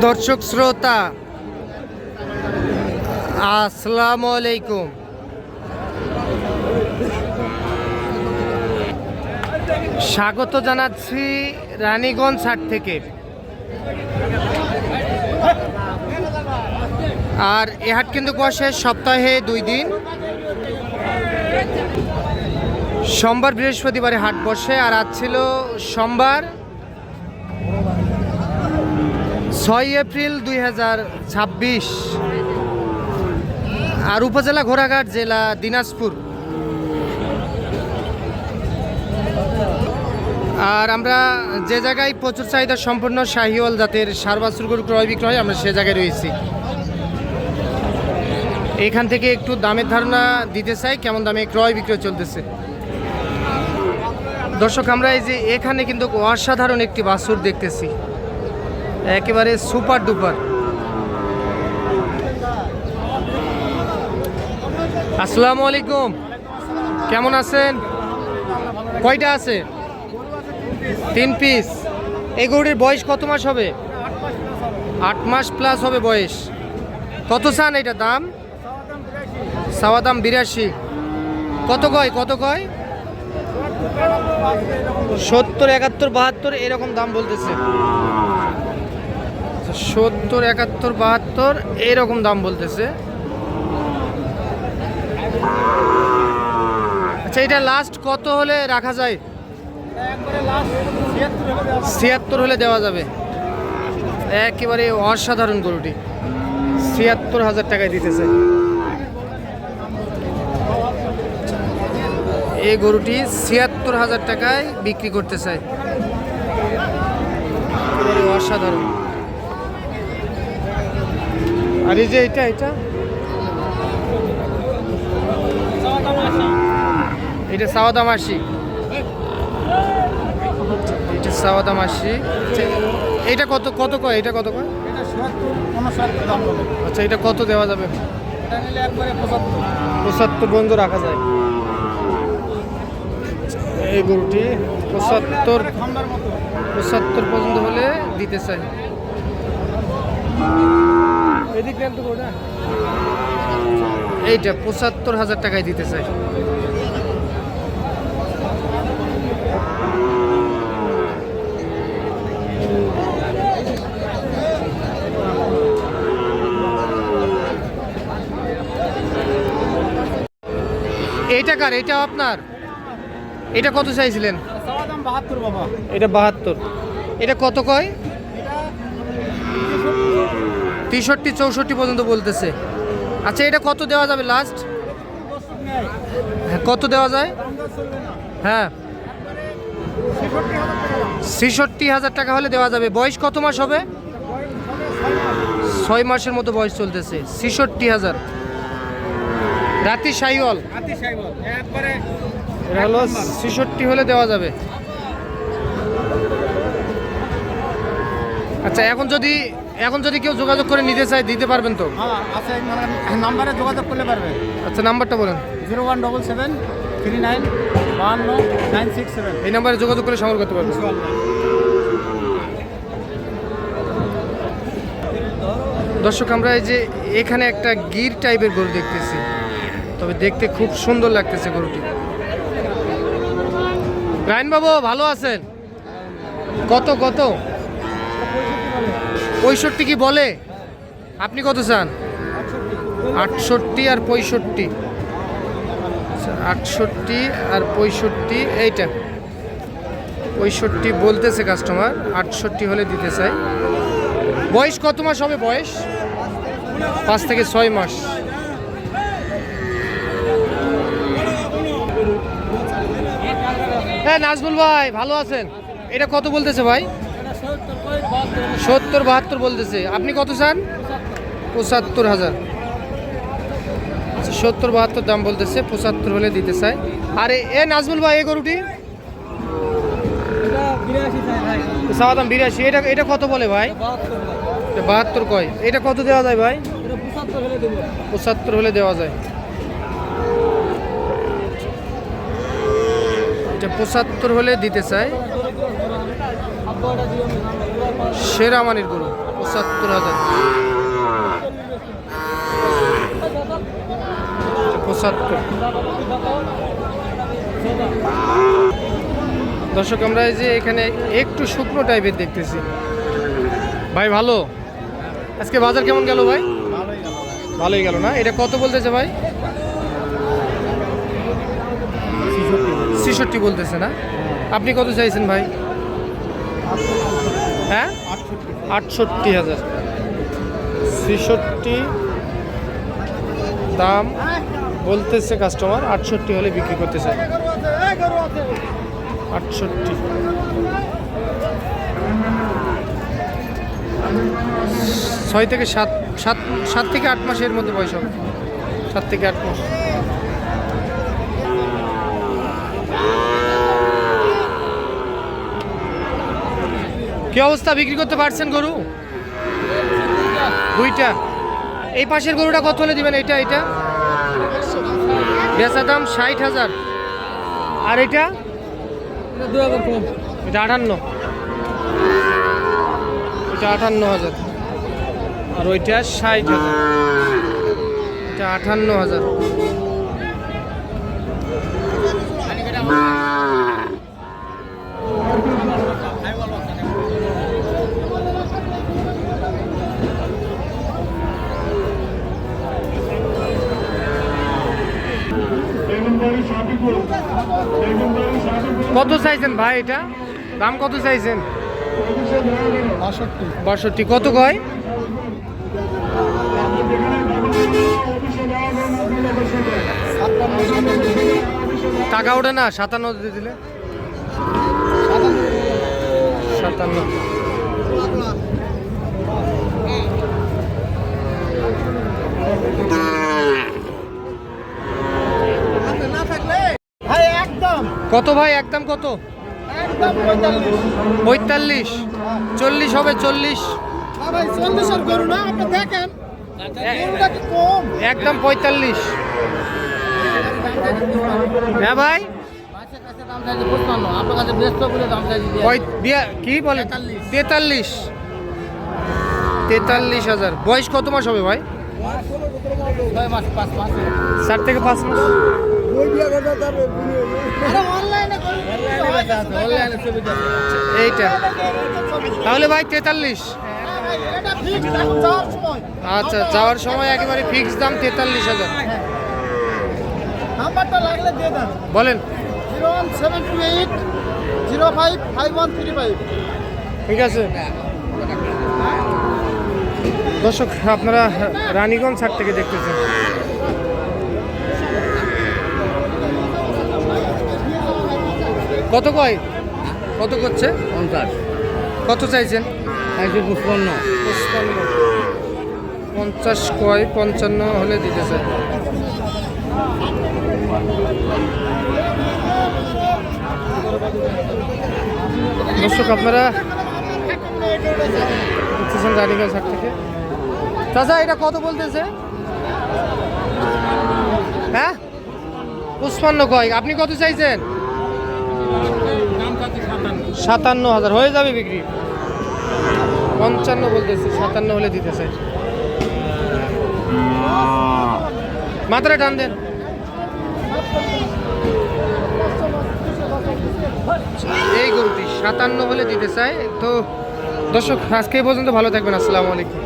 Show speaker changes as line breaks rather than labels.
দর্শক শ্রোতা আসসালামু আলাইকুম। স্বাগত জানাচ্ছি রানীগঞ্জ হাট থেকে। আর এ হাট কিন্তু বসে সপ্তাহে 2 দিন, সোমবার বৃহস্পতিবারে হাট বসে। আর আজ ছিল সোমবার 6 এপ্রিল 2026। আর উপজেলা ঘোড়াঘাট, জেলা দিনাজপুর। আর আমরা যে জায়গায় প্রচুর চাহিদা সম্পন্ন শাহিওয়াল জাতের ষাঁড় বাছুর গরু ক্রয় বিক্রয়, আমরা সে জায়গায় রয়েছি। এখান থেকে একটু দামের ধারণা দিতে চাই, কেমন দামে ক্রয় বিক্রয় চলতেছে। দর্শক, আমরা এই যে এখানে কিন্তু অসাধারণ একটি বাছুর দেখতেছি, একেবারে সুপার ডুপার। আসসালামু আলাইকুম, কেমন আছেন? কয়টা আছে? 3 পিস। এই গরুটির বয়স কত মাস হবে? 8 মাস প্লাস হবে বয়স। কত চান এটা দাম? চাওয়া দাম 82। কত কয়? 70, 71, 72 এরকম দাম বলতেছে। 70, 71, 72 এরকম দাম বলতেছে। আচ্ছা, এটা লাস্ট কত হলে রাখা যায়? 76 হলে দেওয়া যাবে। একেবারে অসাধারণ গরুটি, 76,000 টাকায় দিতেছে। এই গরুটি 76,000 টাকায় বিক্রি করতে চায়। একেবারে অসাধারণ। আর এই যে এটা চাওয়া দাম 80। এটা চাওয়া দাম 80। এটা কত কয়? এটা কত কয়? আচ্ছা, এটা কত দেওয়া যাবে? 75 বন্ধু রাখা যায়। এই গরুটি 75 পর্যন্ত হলে দিতে চাই। এইটা 75,000 টাকায় দিতে চাই। এইটা কার? এটা আপনার? এটা কত চাইছিলেন?
72 বাবা।
এটা 72। এটা কত কয়? 63, 64 পর্যন্ত বলতেছে। আচ্ছা, এটা কত দেওয়া যাবে লাস্ট? হ্যাঁ, কত দেওয়া যায়? হ্যাঁ, 66,000 টাকা হলে দেওয়া যাবে। বয়স কত মাস হবে? 6 মাসের মতো বয়স চলতেছে। 66,000। রাতি শাহিওয়াল। এটা হলো 66 হলে দেওয়া যাবে। আচ্ছা, এখন যদি কেউ যোগাযোগ করে নিতে চায় দিতে পারবেন তো?
আচ্ছা, নাম্বারে যোগাযোগ করলে পারবে।
আচ্ছা, নাম্বারটা বলেন।
0177 39 52 967।
এই নাম্বারে যোগাযোগ করে সংগ্রহ করতে পারবেন। দর্শক, আমরা এই যে এখানে একটা গির টাইপের গরু দেখতেছি, তবে দেখতে খুব সুন্দর লাগতেছে গরুটি। রায়ন বাবু, ভালো আছেন? কত? 65 কি বলে? আপনি কত চান? 68 আর 65। 68 আর 65। এইটা 65 বলতেছে কাস্টমার, 68 হলে দিতে চাই। বয়স কত মাস হবে? বয়স 5 থেকে 6 মাস। হ্যাঁ, নাজমুল ভাই, ভালো আছেন? এটা কত বলতেছে ভাই? 70, 72 বলতেছে। আপনি কত চান? 75,000। 70, 72 দাম বলতেছে, 75 হলে দিতে চাই। আরে এ নাজমুল ভাই, এই গরুটি চাওয়া দাম 82। এটা কত বলে ভাই? 72 কয়। এটা কত দেওয়া যায় ভাই? 75 হলে দেওয়া যায়। এটা 75 হলে দিতে চাই। সেরা মানের গরু ৭৫,০০০। ৭৫। দর্শক আমরা এই যে এখানে একটু শুকনো টাইপের দেখতেছি। ভাই ভালো, আজকে বাজার কেমন গেল ভাই? ভালোই গেল না? এটা কত বলতেছে ভাই? ৬৬ বলতেছে না? আপনি কত চাইছেন ভাই? হ্যাঁ ৬৮,০০০। ৬৬ দাম বলতেছে কাস্টমার, ৬৮ হলে বিক্রি করতে চায়। ৬৮। ৬ থেকে ৭ থেকে ৮ মাসের মধ্যে বয়স হবে। ৭ থেকে ৮ মাস। কি অবস্থা, বিক্রি করতে পারছেন গরু? দুইটা। এই পাশের গরুটা কত হলে দিবেন? এটা বেচা দাম ৬০,০০০। আর এটা এটা ৫৮। এটা ৫৮,০০০। আর ওইটা ৬০,০০০। এটা ৫৮,০০০। কত চাইছেন ভাই? এটা দাম কত চাইছেন? ৬২। কত কয়? টাকা ওঠে না? ৫৭ দিয়ে দিলে ৫৭। কত ভাই একদম কত? ৪৫। ৪০ হবে? ৪০ একদম ৪৫। হ্যাঁ ভাই কি বলে? ৪৩। ৪৩,০০০। বয়স কত মাস হবে ভাই? ৪ থেকে ৫ মাস। এইটা তাহলে ভাই ৪৩। আচ্ছা, যাওয়ার সময় একেবারে ফিক্স দাম ৪৩,০০০।
নাম্বারটা লাগলে দিয়ে দেন।
বলেন।
01728 055135।
ঠিক আছে দর্শক, আপনারা রানীগঞ্জ হাট থেকে দেখতেছেন। কত কয়? কত করছে?
50।
কত চাইছেন?
55।
50 কয়, 55 হলে দিতে চাই। দর্শক আপনারা দেখতেছেন রানীগঞ্জ হাট থেকে। চাচা এটা কত বলতেছে? হ্যাঁ 55 কয়, আপনি কত চাইছেন? ৫৭,০০০। হয়ে যাবে বিক্রি। 55 বলতেছে, 57 হলে দিতে চাই। মাত্রা টান দেন। এই গরুটি 57 হলে দিতে চাই। তো দর্শক আজকে এই পর্যন্ত, ভালো থাকবেন। আসসালামু আলাইকুম।